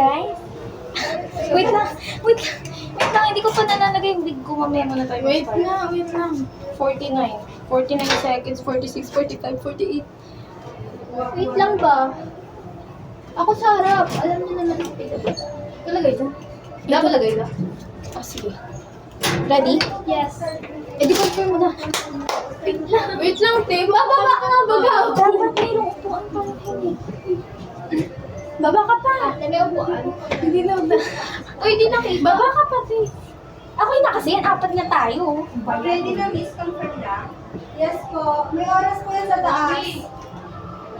guys. Wait lang. Wait lang. Hindi ko pa nalalagay yung wig ko. Mamaya muna tayo. Wait lang. 49. 49 seconds. 46, 45, 48. Wait lang ba? Ako sa harap. Alam niyo naman yung palagay dyan. Palagay dyan. Oh, sige. Ready? Yes. Eh, di confirm mo na. Wait lang, te. Baba ka nga, baga. Dapat mayroong upuan pa rin. Baba ka pa. May upuan. Hindi na. Uy, di nakita. Baba ka pa, te. Okay na kasi. 4 na tayo. Ready na, miss? Confirm lang? Yes po. May oras po yan sa taas.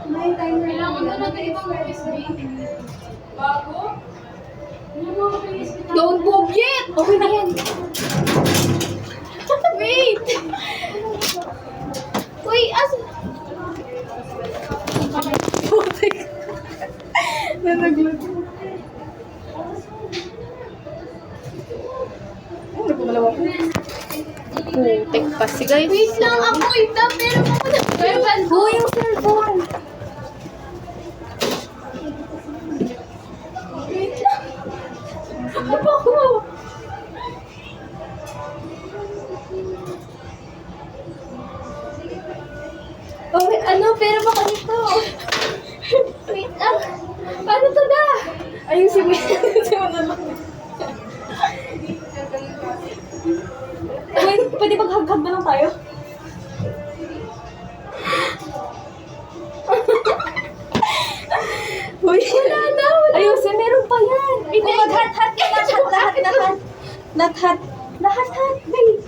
May timer lang. Kailangan na natin ibang release bago? Don't move yet! Okay na yan. Wait! Uy, Nanaglag. Oh, nagpumalawa ko. Putek pa si guys. wait lang, ako ito. Meron ako na. Oh, yung cellphone. Wait lang. Ano ba ako? Oh, ano? Pero baka nito. Wait lang. Paano to na? Ayusin mo yan. Ayusin mo na lang. Wait, pwede maghag-hag na lang tayo? Uy, wala na. Ayusin, meron pa yan. Hindi. Lahat. Wait.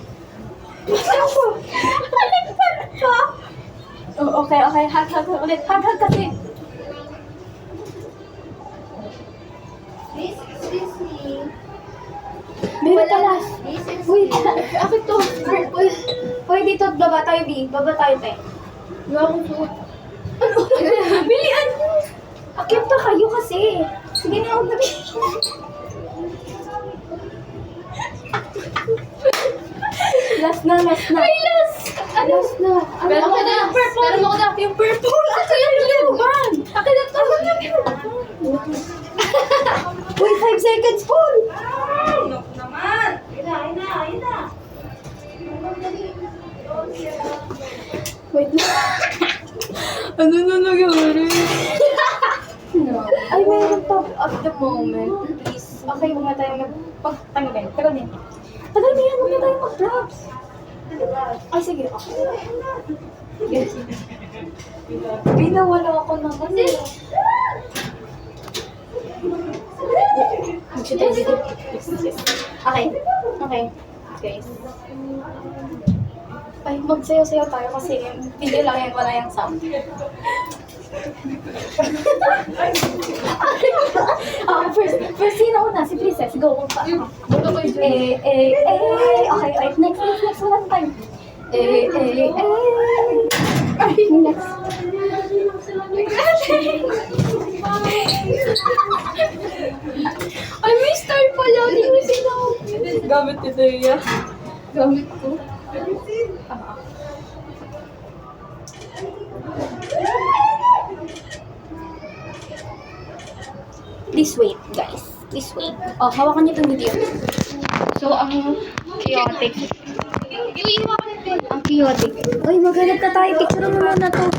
Ako. Baliktad pa. Oh, okay. Hag ulit. Hag kasi. Miss, excuse me. Meron pala. Miss, excuse Wait, me. ako to. Purple. Hoy, dito. Baba tayo, B. Baba tayo, te. Wala akong suot. Ano? Bilian mo. Akyat pa kayo kasi. Sige na, huwag na. Last na. Ay, last! Ano? Last na. Pero ako na. Purple. Pero ako na. Yung purple. Ako yung liban. Akin na to. Wait, 5 seconds, Paul. Naku naman. Ayun na. Wait na. Ano na nangyari? Ay, meron pa at the moment. Please. Okay, huwag na tayo magpagtanggalin. Tagal na yan, huwag na tayo mag-props. Ay, sige. Okay. Binawala ako naman eh. Mag-shoot tayo dito. Yes. Okay. Guys. Ay, magsayaw-sayaw tayo kasi hindi lang yan, wala yung sound. First sino una? Si Princess. Go. Okay. Next. Walang time. Next. Ay, may star pala. Hindi mo sinaw. Gamit ni Daya. Gamit ko. Please wait, guys. Please wait. Oh, hawakan niyo itong video. So, ang chaotic. Ang chaotic. Uy, maghanap na tayo. Picture mo muna to.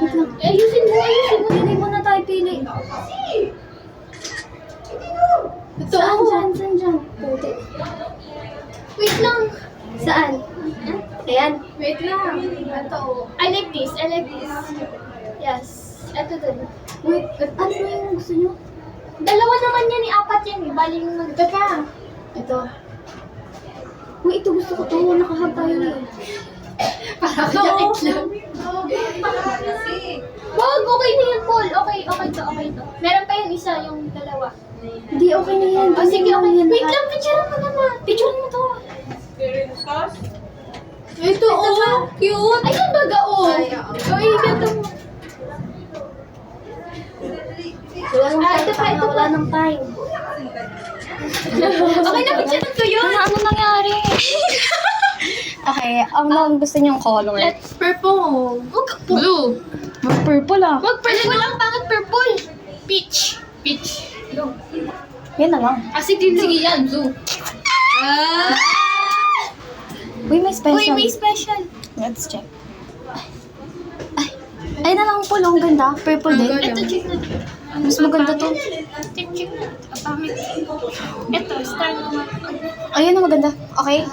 Wait lang. Ayusin mo. Pili muna tayo, pili. Ito. Saan? Puti. Wait lang. Saan? Ayan. Wait lang. Ito. I like this. Yes. Ito din. Wait, ano ba yung gusto niyo? Dalawa naman yan, 4 yan. Baling ito pa. Ito. Uy, ito gusto ko to. Nakahag tayo eh. Para ko jacket lang. Wag, okay na yan, Paul. Okay to. Meron pa yung isa, yung dalawa. Hindi, okay na yan. Oh, sige, okay. Yan Wait lahat. lang, picture mo naman. Picture mo to. Ito, oh. Cute. Ayun baga, oh. Ay, ganda mo. Wala nang time. Okay na, picture ko yun. Ano nangyari? Okay, ang gusto niyong color. Let's purple. Blue. Mag-purple ah. Wag purple lang, pangit purple. Peach. Peach. Yan na lang. Sige yan, Zoo. Uy, may special. Uy, may special. Let's check. Ay na lang po, ang ganda. Purple din. Ito, check na. Mas maganda to. Check na. Ang pangit. Ito, star naman. Ayun na maganda. Okay?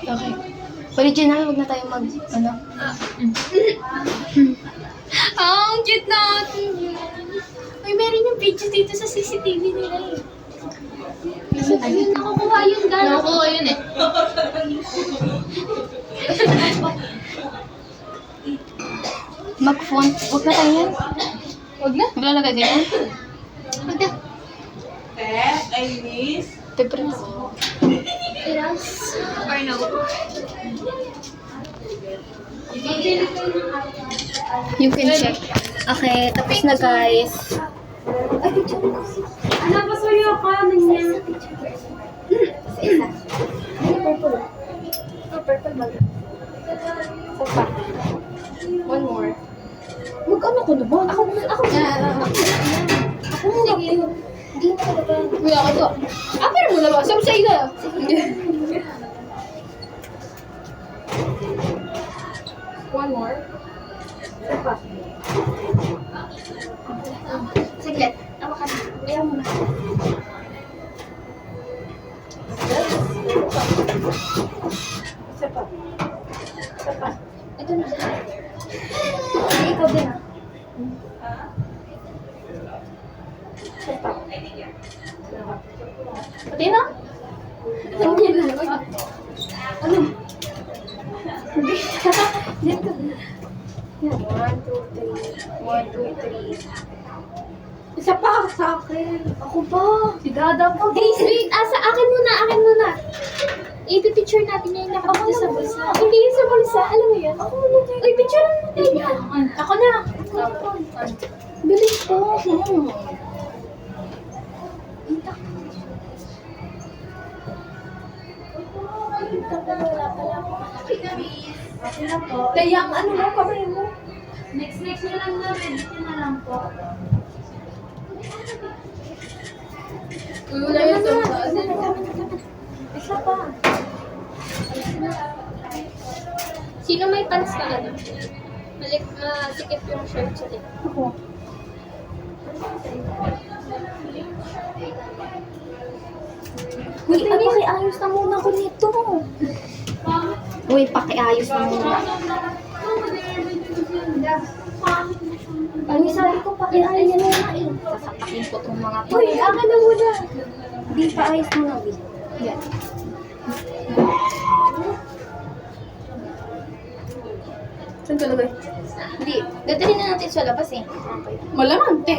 Okay. Original, wag na tayo mag, ano? Ang cute natin. Uy, meron yung picture dito sa CCTV nila eh. Ayun, nakukuha yun, gano'n. Nakukuha yun eh. Mag-font. Wag na tayo yan. Huwag na. Maglalagay ganyan. Huwag na. I miss. Paper. Yes. Or no. You can check. Okay, tapos na guys. Ano ba sa'yo ka? Nangyayari. Purple ba? One more. Mag-ano ko naman? Ako muna. Sige. Hindi na ka ba? Kuya ka to. Pero muna ba? Sabi sa'yo na. One more. Sige. Tawa ka na. Kuya muna. Ito na. Sige, ikaw din ah. Pati na? Hindi na. Ano? Dito. Yan. 1, 2, 3. 1, 2, 3. Isa pa sa akin. Ako ba? Si Dada pa. Guys, wait. Sa akin muna. I-picture natin yung nakapagod sa bulsa. Hindi yun sa bulsa. Alam mo yun? Ako muna tayo. Uy, picture natin yan. Ako na. Bilis po. Okay na po. Kaya ang ano mo, kamay mo. Next na lang namin. Dito na lang po. Uy, wala yun. Isa pa. Sino may pants na ano? Sikip yung shirt sa likod. Ako. Uy, pakiayos na muna ko nito. Uy, pakiayos na muna. Ano sabi ko, pakiayos na muna eh. Sasapakin ko itong mga to. Uy, akin na muna. Di pa ayos muna, Bi. Yan. Saan ka lagay? Hindi, dadalhin na natin sa labas eh. Okay. Malaman, te.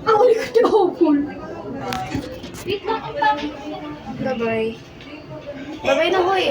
Ang ulit ko hopeful. Bye-bye. Bye-bye na, boy.